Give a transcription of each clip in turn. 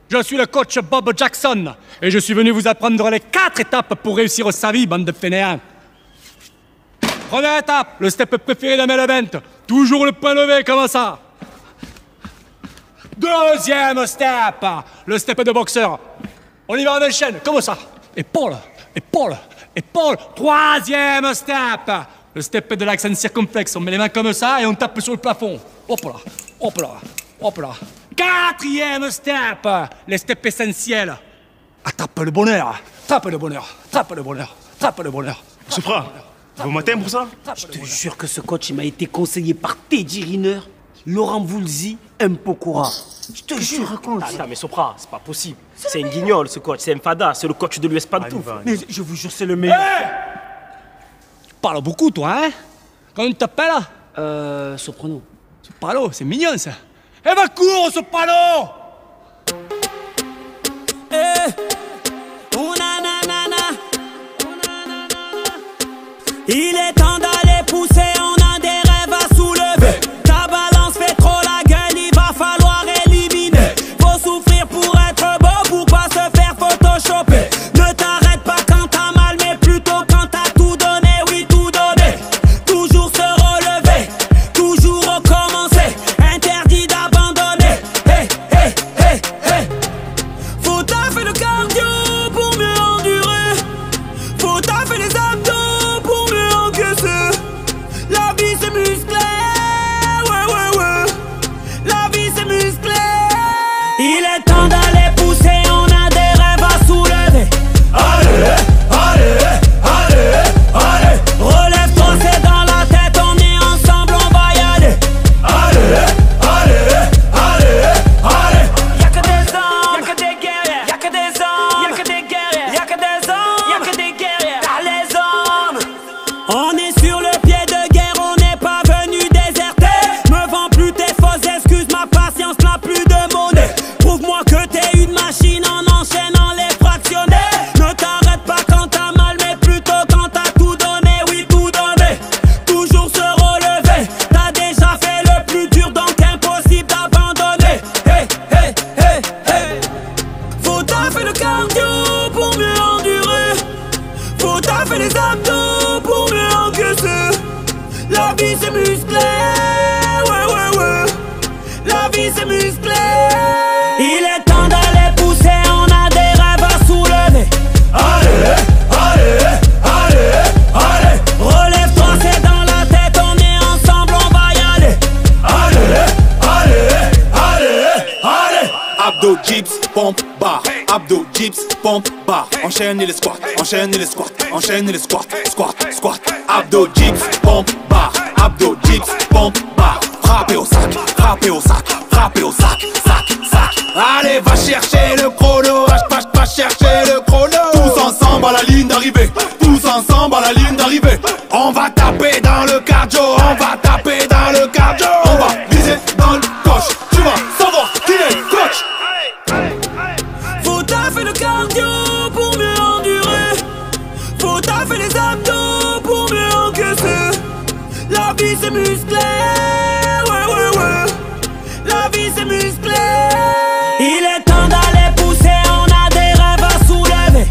Je suis le coach Bob Jackson et je suis venu vous apprendre les 4 étapes pour réussir sa vie, bande de fainéants. Première étape, le step préféré de main event. Toujours le point levé, comme ça. Deuxième step, le step de boxeur. On y va en chaîne, comme ça. Épaule, épaule, épaule. Troisième step, le step de l'accent circonflexe. On met les mains comme ça et on tape sur le plafond. Hop là, hop là, hop là. Quatrième step, les steps essentiels. Attrape le bonheur, attrape le bonheur, attrape le bonheur, attrape le bonheur. Sopra, vous matin pour ça? Je te jure que ce coach il m'a été conseillé par Teddy Riner, Laurent Voulzy, M. Pokora. Je te jure, raconte. Attends, mais Sopra, c'est pas possible. C'est un guignol, ce coach, c'est un fada, c'est le coach de l'US Pantouf. Mais je vous jure, c'est le meilleur. Tu parles beaucoup, toi, hein? Comment tu t'appelles? Soprano. Soprano, c'est mignon, ça. Eh ben, cours, Soprano! Il est temps d'aller pousser, on a des rêves à soulever. Ta balance fait trop la gueule, il va falloir éliminer. Faut souffrir pour être beau, pour pas se faire photoshopper. Ne t'arrête pas quand t'as mal, mais plutôt quand t'as tout donné, oui tout donné. Toujours se relever, toujours recommencer. Interdit d'abandonner. Hey, hey, hey, hey. Faut taffer le cardio pour mieux endurer. Faut taffer les abdos. La vie c'est musclé, ouais ouais ouais. La vie c'est musclé. Il est temps d'aller pousser, on a des rêves à soulever. Allez, allez, allez, allez. Relève-toi, c'est dans la tête, on est ensemble, on va y aller. Allez, allez, allez, allez. Y'a que des hommes, y'a que des guerriers. Y'a que des hommes, y'a que des guerriers. Y'a que des hommes, y'a que des guerriers. Car les hommes, on est sur le pied de guerre, on n'est pas venu déserter. Me vends plus tes fausses excuses, ma patience n'a plus de monnaie. Prouve-moi que t'es une machine en enchaînant les fractionnés. Ne t'arrête pas quand t'as mal, mais plutôt quand t'as tout donné, oui tout donné. Toujours se relever, t'as déjà fait le plus dur, donc impossible d'abandonner. Hey, hey, hey, hey. Faut taffer le cardio pour mieux endurer. Faut taffer les abdos pour mieux encaisser. La vie c'est musclé, ouais ouais ouais. La vie c'est musclé. Il est temps d'aller pousser, on a des rêves à soulever. Allez, allez, allez, allez. Relève-toi, c'est dans la tête, on est ensemble, on va y aller. Allez, allez, allez, allez. Abdo, dips, pompe, bar. Abdo, dips, pompe, bar. Enchaîne les squats, enchaîne les squats, enchaîne les squats, squat, squat. Abdo, dips, pompe, bar. Abdo, dips, pompe, bar. Frappez au sac, frappez au sac, frappez au sac, sac, sac. Allez, va chercher le chrono, va chercher le chrono. Tous ensemble à la ligne d'arrivée, tous ensemble à la ligne d'arrivée. On va taper dans le cardio, on va taper dans le cardio. On va viser dans le coche, tu vas savoir qui est le coach. Faut taffer le cardio pour mieux endurer. Faut taffer les abdos pour mieux encaisser. La vie c'est musclé, ouais ouais ouais. La vie c'est musclé. Il est temps d'aller pousser, on a des rêves à soulever.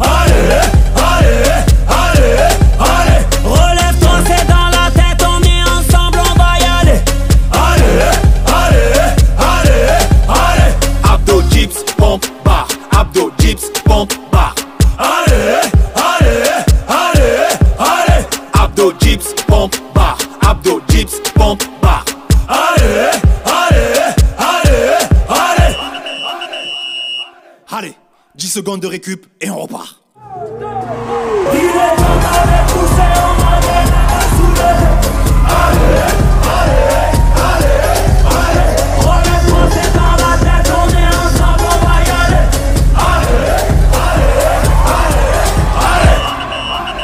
Allez, allez, allez, allez. Relève-toi, c'est dans la tête, on est ensemble, on va y aller. Allez, allez, allez, allez. Abdo, dips, pompe, bar. Abdo, dips, pompe, bar. Allez, allez, allez, allez. Abdo, dips, pompe, bar. Abdo, dips, pompe, bar. Allez, allez, allez, allez. Allez, 10 secondes de récup et on repart. Il est temps d'aller pousser, on a des rêves à soulever. Allez, allez, allez, allez. Relève-toi, c'est dans la tête, on est ensemble, on va y aller. Allez, allez, allez, allez.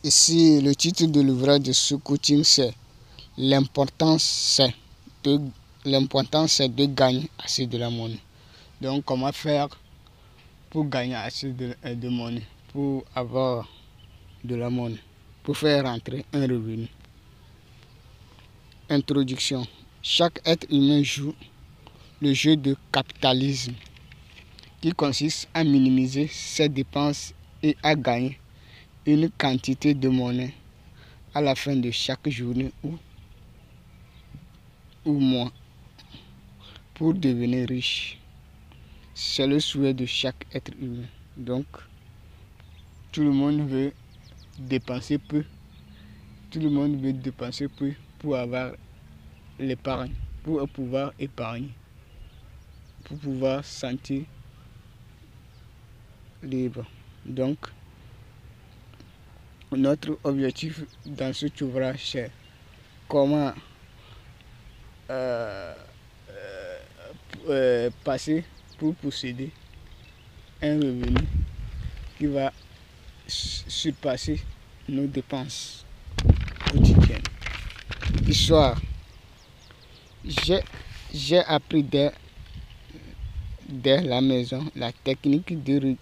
Ici, le titre de l'ouvrage de ce coaching, c'est l'importance c'est de gagner assez de la monnaie. Donc, comment faire pour gagner assez de monnaie, pour avoir de la monnaie, pour faire rentrer un revenu. Introduction. Chaque être humain joue le jeu de capitalisme qui consiste à minimiser ses dépenses et à gagner une quantité de monnaie à la fin de chaque journée ou mois pour devenir riche. C'est le souhait de chaque être humain. Donc, tout le monde veut dépenser peu. Tout le monde veut dépenser peu pour avoir l'épargne, pour pouvoir épargner, pour pouvoir sentir libre. Donc, notre objectif dans cet ouvrage, c'est comment passer pour posséder un revenu qui va surpasser nos dépenses quotidiennes. Histoire. J'ai appris dès la maison la technique de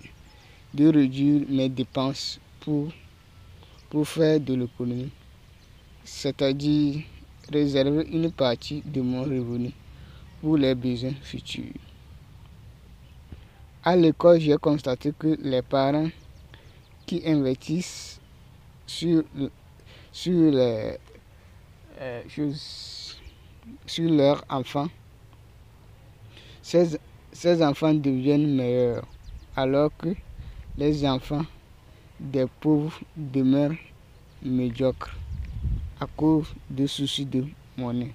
réduire mes dépenses pour faire de l'économie, c'est-à-dire réserver une partie de mon revenu pour les besoins futurs. À l'école, j'ai constaté que les parents qui investissent sur leurs enfants, ces enfants deviennent meilleurs, alors que les enfants des pauvres demeurent médiocres à cause de soucis de monnaie.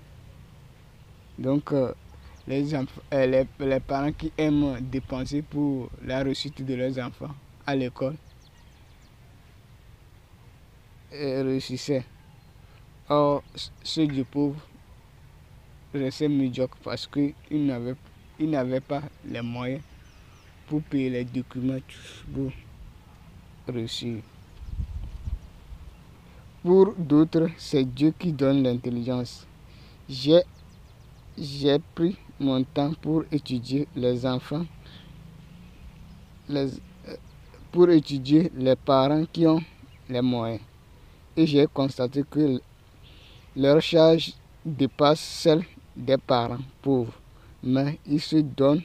Donc, les parents qui aiment dépenser pour la réussite de leurs enfants à l'école réussissaient. Or, ceux du pauvre restaient médiocres parce qu'ils n'avaient pas les moyens pour payer les documents pour réussir. Pour d'autres, c'est Dieu qui donne l'intelligence. J'ai pris mon temps pour étudier les enfants, pour étudier les parents qui ont les moyens. Et j'ai constaté que leur charge dépasse celle des parents pauvres. Mais ils se donnent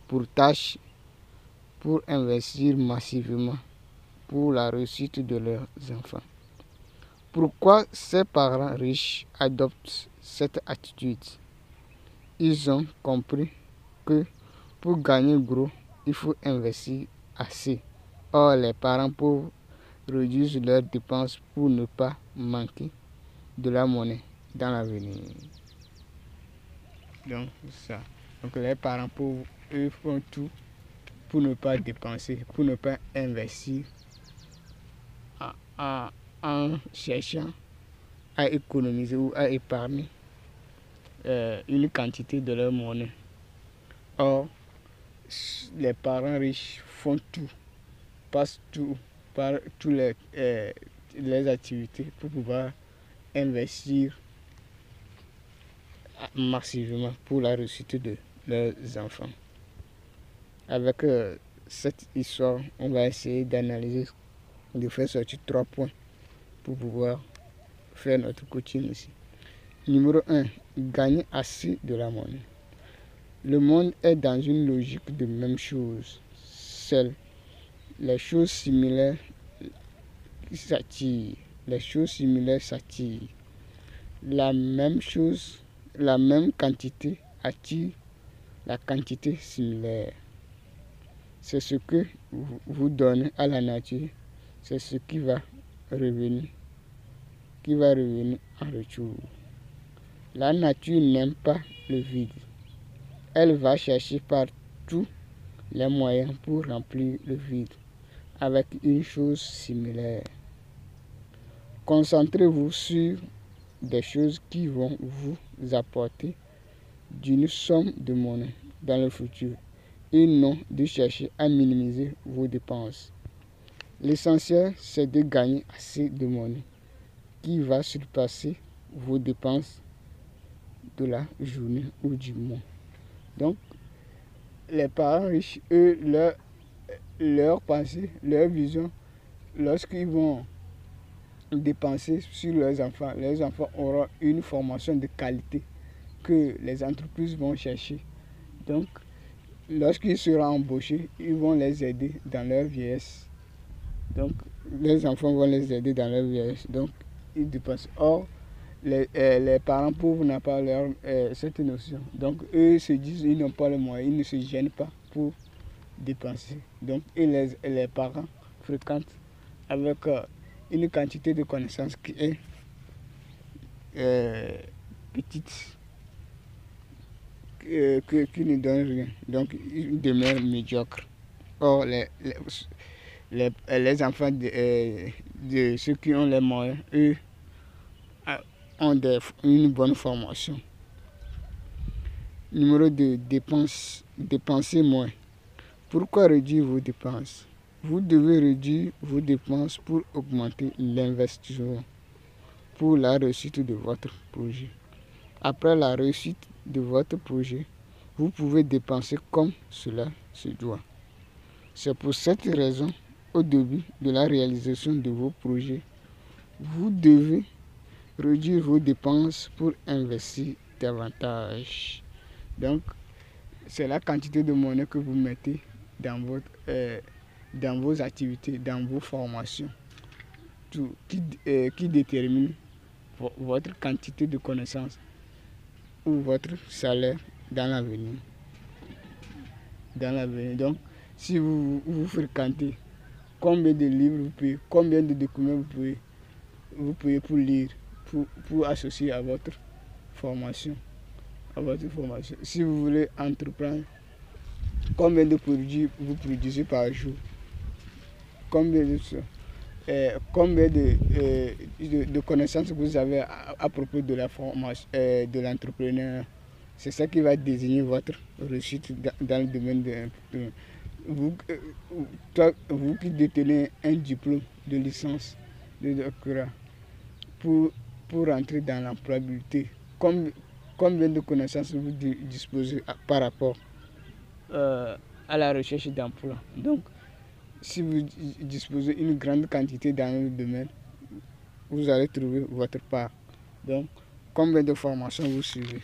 pour tâche pour investir massivement pour la réussite de leurs enfants. Pourquoi ces parents riches adoptent cette attitude? Ils ont compris que pour gagner gros, il faut investir assez. Or, les parents pauvres réduisent leurs dépenses pour ne pas manquer de la monnaie dans l'avenir. Donc, ça. Donc, les parents pauvres, eux, font tout pour ne pas dépenser, pour ne pas investir en cherchant à économiser ou à épargner une quantité de leur monnaie. Or, les parents riches font tout, passent tout par toutes les activités pour pouvoir investir massivement pour la réussite de leurs enfants. Avec cette histoire, on va essayer d'analyser, de faire sortir 3 points pour pouvoir faire notre coaching ici. Numéro 1, gagner assez de la monnaie. Le monde est dans une logique de même chose. Seules les choses similaires s'attirent. Les choses similaires s'attirent. La même chose, la même quantité attire la quantité similaire. C'est ce que vous donnez à la nature, c'est ce qui va revenir en retour. La nature n'aime pas le vide. Elle va chercher par tous les moyens pour remplir le vide avec une chose similaire. Concentrez-vous sur des choses qui vont vous apporter d'une somme de monnaie dans le futur et non de chercher à minimiser vos dépenses. L'essentiel, c'est de gagner assez de monnaie qui va surpasser vos dépenses de la journée ou du mois. Donc, les parents riches, eux, leur pensée, leur vision, lorsqu'ils vont dépenser sur leurs enfants auront une formation de qualité que les entreprises vont chercher Donc, lorsqu'ils seront embauchés, ils vont les aider dans leur vieillesse. Donc, les enfants vont les aider dans leur vieillesse. Donc, ils dépensent. Or, les parents pauvres n'ont pas cette notion. Donc, eux se disent qu'ils n'ont pas les moyens, ils ne se gênent pas pour dépenser. Donc, et les parents fréquentent avec une quantité de connaissances qui est petite, qui ne donne rien. Donc, ils demeurent médiocres. Or, les enfants de ceux qui ont les moyens, eux, ont une bonne formation. Numéro 2, dépenser moins. Pourquoi réduire vos dépenses? Vous devez réduire vos dépenses pour augmenter l'investissement pour la réussite de votre projet. Après la réussite de votre projet, vous pouvez dépenser comme cela se doit. C'est pour cette raison, au début de la réalisation de vos projets, vous devez réduire vos dépenses pour investir davantage. Donc, c'est la quantité de monnaie que vous mettez dans vos activités, dans vos formations, qui détermine votre quantité de connaissances ou votre salaire dans l'avenir. Donc, si vous fréquentez, combien de livres vous payez, combien de documents vous payez pour lire, pour associer à votre formation. Si vous voulez entreprendre, combien de produits vous produisez par jour, combien de connaissances vous avez à propos de la formation, de l'entrepreneur. C'est ça qui va désigner votre réussite dans le domaine de vous qui détenez un diplôme de licence, de doctorat, pour entrer dans l'employabilité, combien de connaissances vous disposez par rapport à la recherche d'emploi. Donc, si vous disposez d'une grande quantité dans le domaine, vous allez trouver votre part. Donc, combien de formations vous suivez,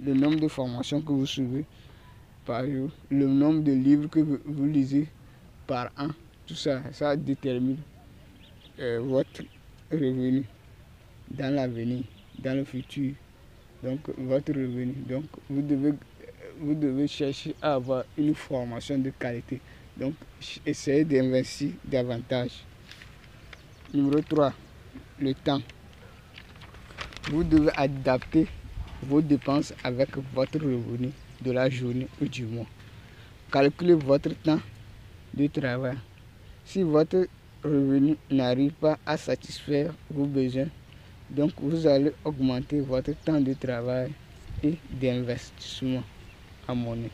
le nombre de formations que vous suivez par jour, le nombre de livres que vous lisez par an, tout ça, ça détermine votre revenu dans l'avenir, dans le futur. Donc, votre revenu. Donc, vous devez chercher à avoir une formation de qualité. Donc, essayez d'investir davantage. Numéro 3, le temps. Vous devez adapter vos dépenses avec votre revenu de la journée ou du mois. Calculez votre temps de travail. Si votre revenu n'arrive pas à satisfaire vos besoins, donc vous allez augmenter votre temps de travail et d'investissement en monnaie.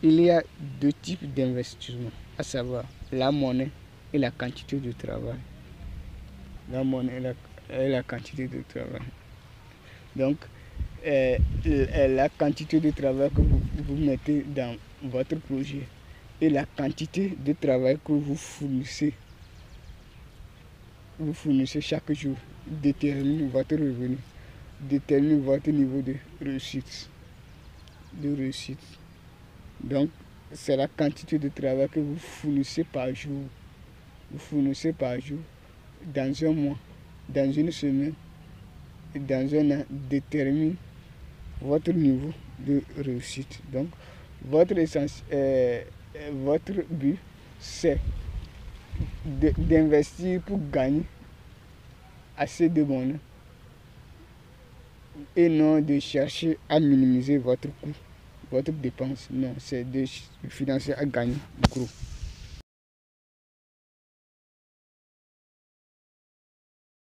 Il y a deux types d'investissement, à savoir la monnaie et la quantité de travail. La monnaie et la quantité de travail. Donc, la quantité de travail que vous mettez dans votre projet et la quantité de travail que vous fournissez chaque jour détermine votre revenu, détermine votre niveau de réussite. Donc, c'est la quantité de travail que vous fournissez par jour. Vous fournissez par jour, dans un mois, dans une semaine, dans un an, détermine votre niveau de réussite. Donc, votre but, c'est d'investir pour gagner assez de monnaie et non de chercher à minimiser votre coût, votre dépense. Non, c'est de financer à gagner gros.